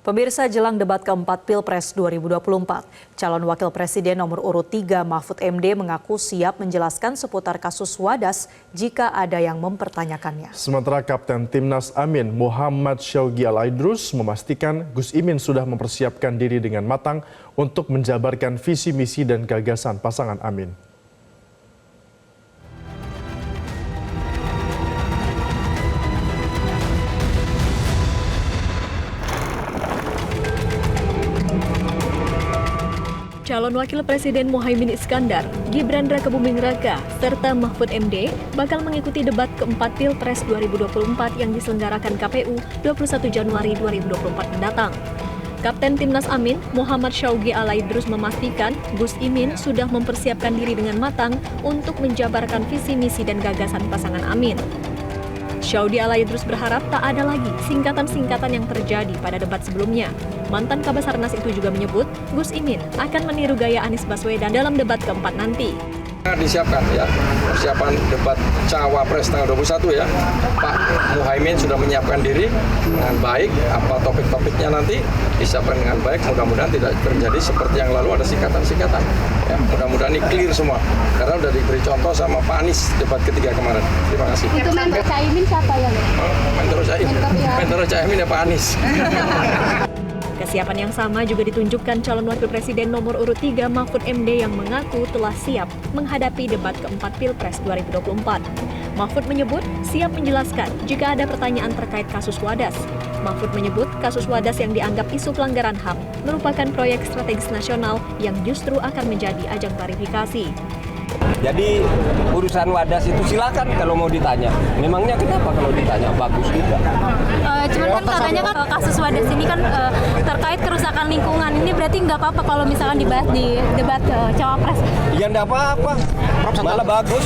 Pemirsa, jelang debat keempat Pilpres 2024, calon wakil presiden nomor urut 3 Mahfud MD mengaku siap menjelaskan seputar kasus Wadas jika ada yang mempertanyakannya. Sementara Kapten Timnas Amin Muhammad Syaugi Al-Aidrus memastikan Gus Imin sudah mempersiapkan diri dengan matang untuk menjabarkan visi misi dan gagasan pasangan Amin. Calon Wakil Presiden Muhaimin Iskandar, Gibran Rakebuming Raka, serta Mahfud MD bakal mengikuti debat keempat Pilpres 2024 yang diselenggarakan KPU 21 Januari 2024 mendatang. Kapten Timnas Amin, Muhammad Syaugi Al-Aidrus memastikan Gus Imin sudah mempersiapkan diri dengan matang untuk menjabarkan visi misi dan gagasan pasangan Amin. Syaugi Al-Aidrus berharap tak ada lagi singkatan-singkatan yang terjadi pada debat sebelumnya. Mantan Kabasarnas itu juga menyebut Gus Imin akan meniru gaya Anies Baswedan dalam debat keempat nanti. Disiapkan ya, persiapan debat Cawapres tanggal 21 ya. Pak Muhaimin sudah menyiapkan diri dengan baik, apa topik-topiknya nanti disiapkan dengan baik. Mudah-mudahan tidak terjadi seperti yang lalu ada singkatan-singkatan. Ya, mudah-mudahan ini clear semua. Karena sudah diberi contoh sama Pak Anies debat ketiga kemarin. Terima kasih. Itu mentor Caimin siapa ya? Mentor Caimin ya Pak Anies. Kesiapan yang sama juga ditunjukkan calon wakil presiden nomor urut 3 Mahfud MD yang mengaku telah siap menghadapi debat keempat Pilpres 2024. Mahfud menyebut siap menjelaskan jika ada pertanyaan terkait kasus Wadas. Mahfud menyebut kasus Wadas yang dianggap isu pelanggaran HAM merupakan proyek strategis nasional yang justru akan menjadi ajang klarifikasi. Jadi urusan Wadas itu silakan kalau mau ditanya. Memangnya kenapa kalau ditanya? Bagus juga. Cuman kan katanya kan kasus Wadas ini kan terkait kerusakan lingkungan. Ini berarti nggak apa-apa kalau misalkan dibahas di debat Cawapres. Ya nggak apa-apa, malah bagus.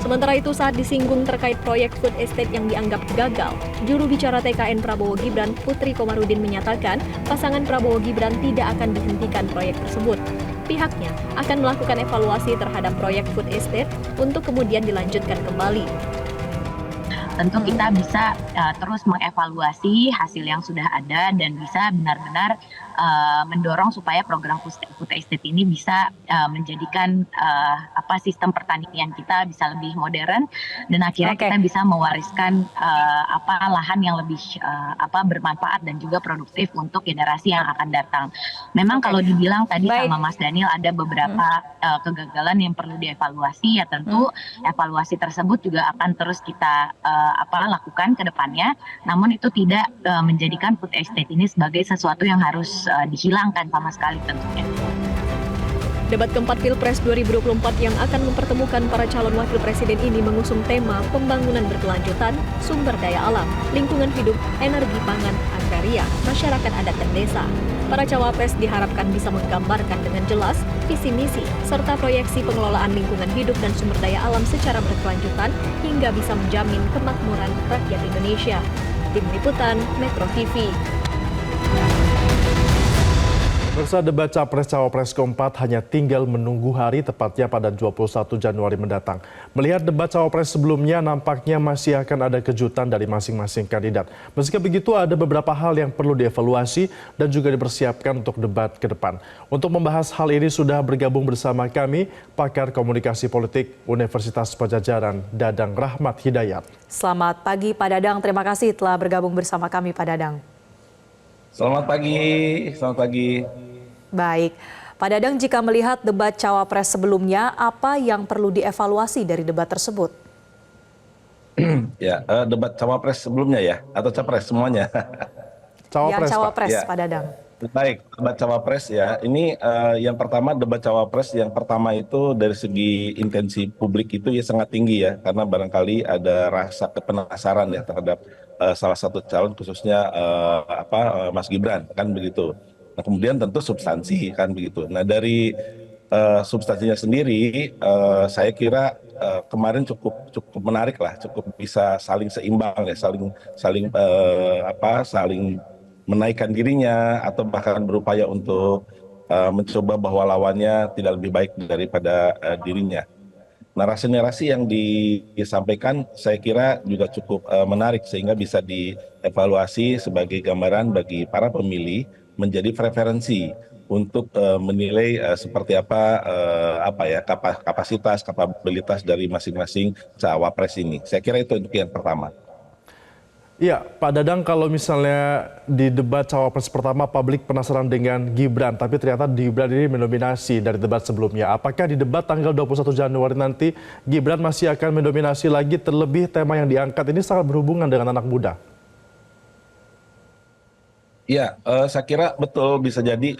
Sementara itu saat disinggung terkait proyek food estate yang dianggap gagal, juru bicara TKN Prabowo Gibran Putri Komarudin menyatakan pasangan Prabowo Gibran tidak akan dihentikan proyek tersebut. Pihaknya akan melakukan evaluasi terhadap proyek food estate untuk kemudian dilanjutkan kembali. Tentu kita bisa terus mengevaluasi hasil yang sudah ada dan bisa benar-benar mendorong supaya program food estate ini bisa menjadikan sistem pertanian kita bisa lebih modern dan akhirnya kita bisa mewariskan lahan yang lebih bermanfaat dan juga produktif untuk generasi yang akan datang. Memang kalau dibilang tadi sama Mas Daniel ada beberapa kegagalan yang perlu dievaluasi, ya tentu evaluasi tersebut juga akan terus kita lakukan ke depannya, namun itu tidak menjadikan food estate ini sebagai sesuatu yang harus dihilangkan sama sekali tentunya. Debat keempat Pilpres 2024 yang akan mempertemukan para calon wakil presiden ini mengusung tema pembangunan berkelanjutan, sumber daya alam, lingkungan hidup, energi pangan, agraria, masyarakat adat dan desa. Para cawapres diharapkan bisa menggambarkan dengan jelas visi misi serta proyeksi pengelolaan lingkungan hidup dan sumber daya alam secara berkelanjutan hingga bisa menjamin kemakmuran rakyat Indonesia. Tim Liputan Metro TV. Pemirsa, debat Capres-Cawapres keempat hanya tinggal menunggu hari, tepatnya pada 21 Januari mendatang. Melihat debat Cawapres sebelumnya, nampaknya masih akan ada kejutan dari masing-masing kandidat. Meski begitu, ada beberapa hal yang perlu dievaluasi dan juga dipersiapkan untuk debat ke depan. Untuk membahas hal ini sudah bergabung bersama kami, pakar komunikasi politik Universitas Padjadjaran, Dadang Rahmat Hidayat. Selamat pagi Pak Dadang, terima kasih telah bergabung bersama kami Pak Dadang. Selamat pagi. Baik, Pak Dadang, jika melihat debat Cawapres sebelumnya, apa yang perlu dievaluasi dari debat tersebut? Ya, debat Cawapres sebelumnya ya, atau Capres semuanya? Cawapres, ya. Pak Dadang. Baik, debat Cawapres ya. Ini yang pertama, debat Cawapres yang pertama itu dari segi intensi publik itu ya sangat tinggi ya, karena barangkali ada rasa kepenasaran ya terhadap salah satu calon, khususnya Mas Gibran, kan begitu. Nah, kemudian tentu substansi, kan begitu. Nah, dari substansinya sendiri, saya kira kemarin cukup menarik lah, cukup bisa saling seimbang ya, saling menaikkan dirinya atau bahkan berupaya untuk mencoba bahwa lawannya tidak lebih baik daripada dirinya. narasi-narasi yang disampaikan saya kira juga cukup menarik sehingga bisa dievaluasi sebagai gambaran bagi para pemilih menjadi preferensi untuk menilai seperti apa ya kapasitas kapabilitas dari masing-masing cawapres ini. Saya kira itu untuk yang pertama. Iya, Pak Dadang, kalau misalnya di debat cawapres pertama publik penasaran dengan Gibran, tapi ternyata Gibran ini mendominasi dari debat sebelumnya. Apakah di debat tanggal 21 Januari nanti Gibran masih akan mendominasi lagi, terlebih tema yang diangkat ini sangat berhubungan dengan anak muda? Ya, saya kira betul bisa jadi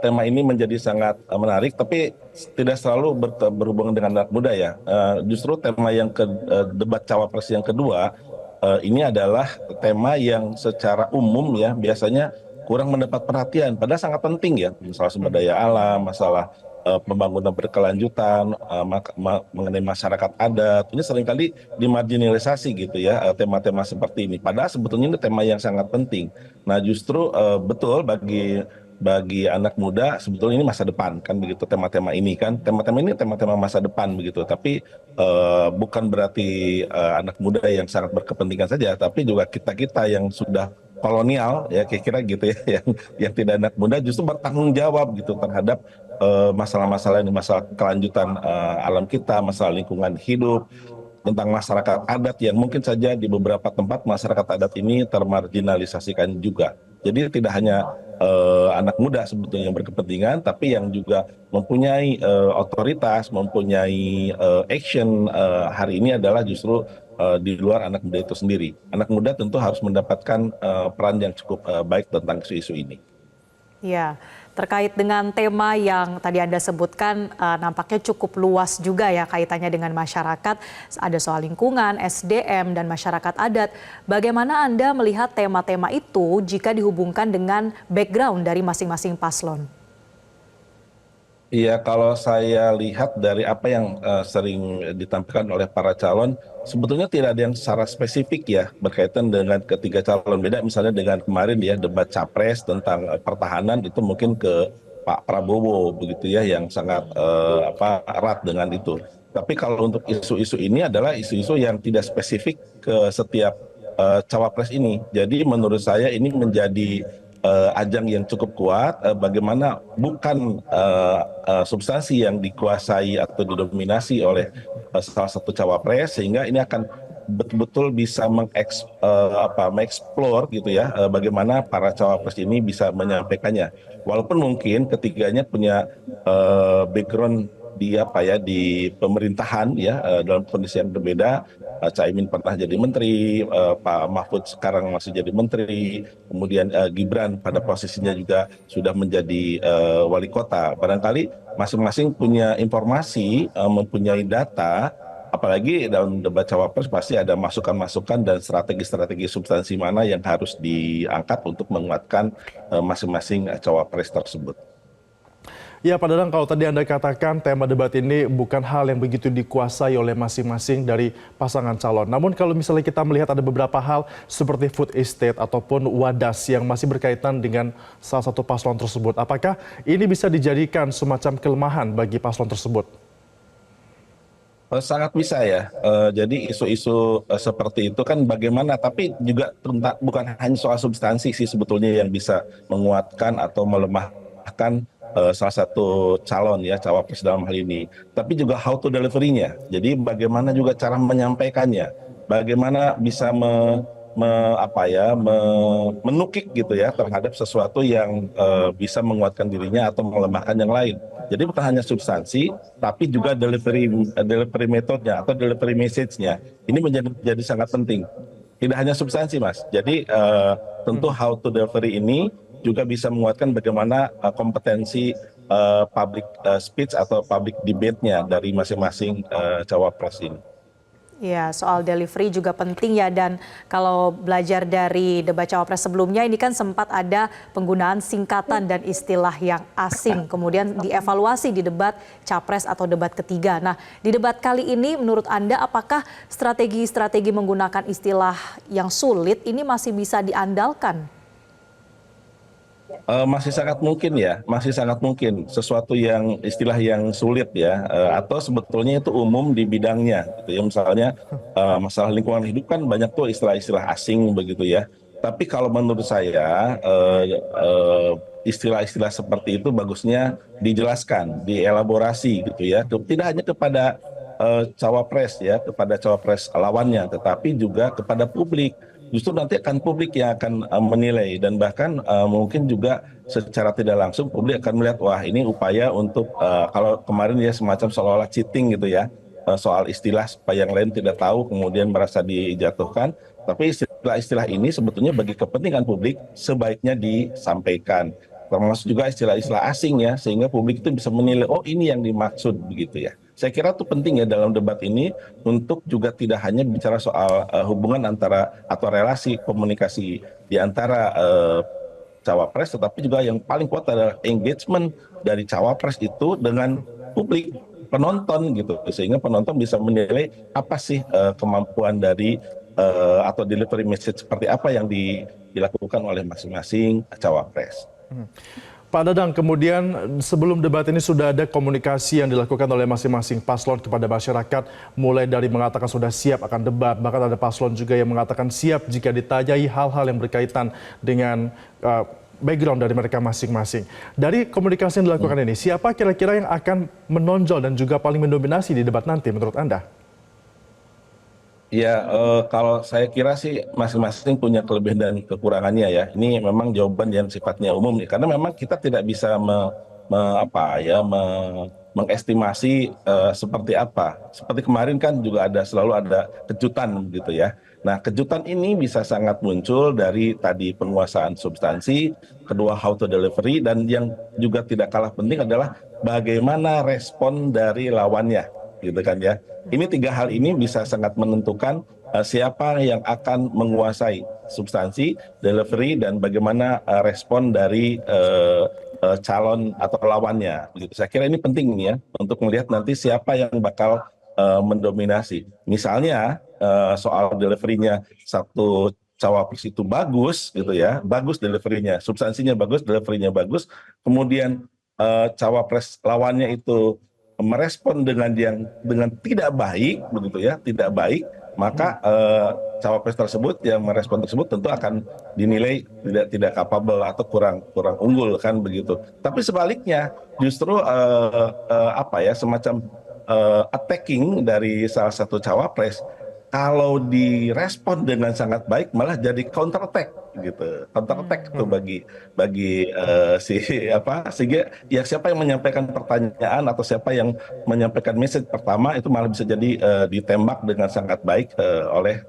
tema ini menjadi sangat menarik, tapi tidak selalu berhubungan dengan anak muda ya. Justru tema yang debat cawapres yang kedua ini adalah tema yang secara umum ya biasanya kurang mendapat perhatian, padahal sangat penting ya, masalah sumber daya alam, masalah pembangunan berkelanjutan, mengenai masyarakat adat, ini seringkali dimarginalisasi gitu ya, tema-tema seperti ini. Padahal sebetulnya ini tema yang sangat penting. Nah justru betul bagi anak muda sebetulnya ini masa depan kan begitu tema-tema ini kan, tema-tema ini tema-tema masa depan begitu. Tapi bukan berarti anak muda yang sangat berkepentingan saja, tapi juga kita-kita yang sudah kolonial ya kira-kira gitu ya yang tidak anak muda justru bertanggung jawab gitu terhadap masalah-masalah ini, masalah kelanjutan alam kita, masalah lingkungan hidup, tentang masyarakat adat yang mungkin saja di beberapa tempat masyarakat adat ini termarginalisasikan juga. Jadi tidak hanya anak muda sebetulnya yang berkepentingan, tapi yang juga mempunyai otoritas, mempunyai action hari ini adalah justru di luar anak muda itu sendiri. Anak muda tentu harus mendapatkan peran yang cukup baik tentang isu-isu ini. Ya, terkait dengan tema yang tadi Anda sebutkan nampaknya cukup luas juga ya kaitannya dengan masyarakat. Ada soal lingkungan, SDM, dan masyarakat adat. Bagaimana Anda melihat tema-tema itu jika dihubungkan dengan background dari masing-masing paslon? Iya, kalau saya lihat dari apa yang sering ditampilkan oleh para calon, sebetulnya tidak ada yang secara spesifik ya berkaitan dengan ketiga calon. Beda misalnya dengan kemarin ya debat capres tentang pertahanan itu mungkin ke Pak Prabowo begitu ya yang sangat erat dengan itu. Tapi kalau untuk isu-isu ini adalah isu-isu yang tidak spesifik ke setiap cawapres ini. Jadi menurut saya ini menjadi ajang yang cukup kuat, bagaimana bukan substansi yang dikuasai atau didominasi oleh salah satu cawapres, sehingga ini akan betul-betul bisa mengeksplor gitu ya, bagaimana para cawapres ini bisa menyampaikannya. Walaupun mungkin ketiganya punya background di pemerintahan ya dalam kondisi yang berbeda. Caimin pernah jadi menteri, Pak Mahfud sekarang masih jadi menteri, kemudian Gibran pada posisinya juga sudah menjadi wali kota. Barangkali masing-masing punya informasi, mempunyai data, apalagi dalam debat cawapres pasti ada masukan-masukan dan strategi-strategi substansi mana yang harus diangkat untuk menguatkan masing-masing cawapres tersebut. Ya Pak Dadang, kalau tadi Anda katakan tema debat ini bukan hal yang begitu dikuasai oleh masing-masing dari pasangan calon. Namun kalau misalnya kita melihat ada beberapa hal seperti food estate ataupun wadas yang masih berkaitan dengan salah satu paslon tersebut. Apakah ini bisa dijadikan semacam kelemahan bagi paslon tersebut? Sangat bisa ya. Jadi isu-isu seperti itu kan bagaimana, tapi juga bukan hanya soal substansi sih sebetulnya yang bisa menguatkan atau melemahkan salah satu calon ya cawapres dalam hal ini, tapi juga how to delivery-nya. Jadi bagaimana juga cara menyampaikannya, bagaimana bisa menukik gitu ya terhadap sesuatu yang bisa menguatkan dirinya atau melemahkan yang lain. Jadi bukan hanya substansi, tapi juga delivery metodenya atau delivery message-nya. Ini menjadi sangat penting. Tidak hanya substansi, Mas. Jadi tentu how to delivery ini juga bisa menguatkan bagaimana kompetensi public speech atau public debate-nya dari masing-masing cawapres ini. Ya, soal delivery juga penting ya, dan kalau belajar dari debat cawapres sebelumnya ini kan sempat ada penggunaan singkatan dan istilah yang asing, kemudian dievaluasi di debat capres atau debat ketiga. Nah, di debat kali ini menurut Anda apakah strategi-strategi menggunakan istilah yang sulit ini masih bisa diandalkan? Masih sangat mungkin ya, masih sangat mungkin sesuatu yang istilah yang sulit ya, atau sebetulnya itu umum di bidangnya, gitu ya. Misalnya masalah lingkungan hidup kan banyak tuh istilah-istilah asing begitu ya. Tapi kalau menurut saya istilah-istilah seperti itu bagusnya dijelaskan, dielaborasi gitu ya. Tidak hanya kepada cawapres ya, kepada cawapres lawannya, tetapi juga kepada publik. Justru nanti akan publik yang akan menilai dan bahkan mungkin juga secara tidak langsung publik akan melihat wah ini upaya untuk kalau kemarin ya semacam seolah-olah cheating gitu ya soal istilah supaya yang lain tidak tahu kemudian merasa dijatuhkan, tapi istilah-istilah ini sebetulnya bagi kepentingan publik sebaiknya disampaikan, termasuk juga istilah-istilah asing ya, sehingga publik itu bisa menilai oh ini yang dimaksud begitu ya. Saya kira itu penting ya dalam debat ini untuk juga tidak hanya bicara soal hubungan antara atau relasi komunikasi di antara cawapres, tetapi juga yang paling kuat adalah engagement dari cawapres itu dengan publik, penonton gitu, sehingga penonton bisa menilai apa sih kemampuan dari atau delivery message seperti apa yang dilakukan oleh masing-masing cawapres. Pak Dadang, kemudian sebelum debat ini sudah ada komunikasi yang dilakukan oleh masing-masing paslon kepada masyarakat, mulai dari mengatakan sudah siap akan debat, bahkan ada paslon juga yang mengatakan siap jika ditanyai hal-hal yang berkaitan dengan background dari mereka masing-masing. Dari komunikasi yang dilakukan ini, siapa kira-kira yang akan menonjol dan juga paling mendominasi di debat nanti menurut Anda? Ya, kalau saya kira sih masing-masing punya kelebihan dan kekurangannya ya. Ini memang jawaban yang sifatnya umum nih, karena memang kita tidak bisa mengestimasi seperti apa. Seperti kemarin kan juga selalu ada kejutan gitu ya. Nah, kejutan ini bisa sangat muncul dari tadi penguasaan substansi, kedua how to delivery, dan yang juga tidak kalah penting adalah bagaimana respon dari lawannya. Gitu kan ya. Ini tiga hal ini bisa sangat menentukan siapa yang akan menguasai substansi, delivery, dan bagaimana respon dari calon atau lawannya. Begitu. Saya kira ini penting ya untuk melihat nanti siapa yang bakal mendominasi. Misalnya soal delivery-nya satu cawapres itu bagus gitu ya, bagus delivery-nya, substansinya bagus, delivery-nya bagus, kemudian cawapres lawannya itu merespon dengan tidak baik begitu ya, tidak baik, maka cawapres tersebut yang merespon tersebut tentu akan dinilai tidak capable atau kurang unggul kan begitu. Tapi sebaliknya justru semacam attacking dari salah satu cawapres kalau direspon dengan sangat baik malah jadi counter attack gitu. Counter attack itu bagi sehingga ya siapa yang menyampaikan pertanyaan atau siapa yang menyampaikan message pertama itu malah bisa jadi ditembak dengan sangat baik oleh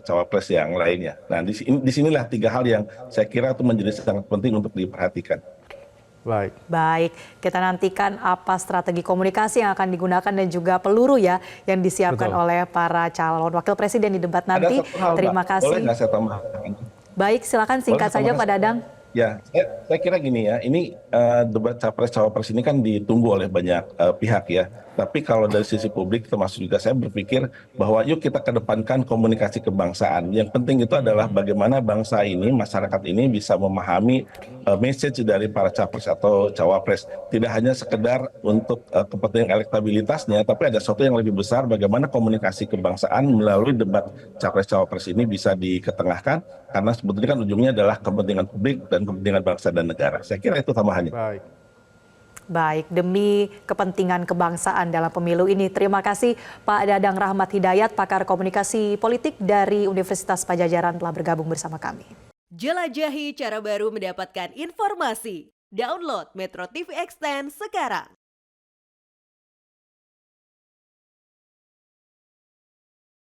cawapres yang lainnya. Nah, disinilah tiga hal yang saya kira itu menjadi sangat penting untuk diperhatikan. Baik, kita nantikan apa strategi komunikasi yang akan digunakan dan juga peluru ya yang disiapkan oleh para calon wakil presiden di debat nanti. Terima kasih. Boleh nggak saya tambahkan? Baik, silakan singkat saja Pak Dadang. Ya, saya kira gini ya, ini debat capres-cawapres ini kan ditunggu oleh banyak pihak ya. Tapi kalau dari sisi publik termasuk juga saya berpikir bahwa yuk kita kedepankan komunikasi kebangsaan. Yang penting itu adalah bagaimana bangsa ini, masyarakat ini bisa memahami message dari para capres atau cawapres. Tidak hanya sekedar untuk kepentingan elektabilitasnya, tapi ada sesuatu yang lebih besar bagaimana komunikasi kebangsaan melalui debat capres-cawapres ini bisa diketengahkan. Karena sebetulnya kan ujungnya adalah kepentingan publik dan kepentingan bangsa dan negara. Saya kira itu tambahannya. Baik, demi kepentingan kebangsaan dalam pemilu ini. Terima kasih Pak Dadang Rahmat Hidayat, pakar komunikasi politik dari Universitas Padjadjaran telah bergabung bersama kami. Jelajahi cara baru mendapatkan informasi. Download Metro TV Extend sekarang.